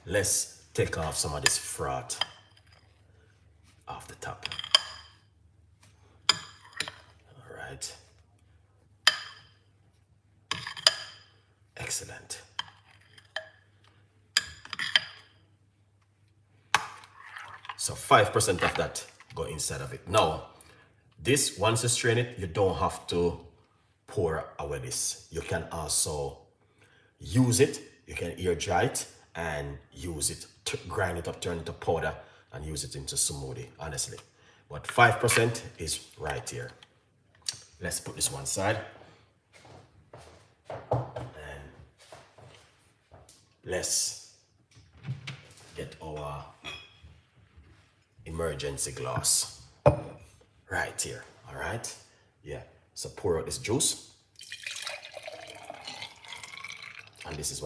let's take off some of this froth off the top. All right. Excellent. So 5% of that go inside of it. Now, this, once you strain it, you don't have to pour away this. You can also use it. You can air dry it and use it, to grind it up, turn it to powder, and use it into smoothie, honestly. But 5% is right here. Let's put this one side. And let's get our emergency glass right here. All right. Yeah. So pour out this juice. And this is what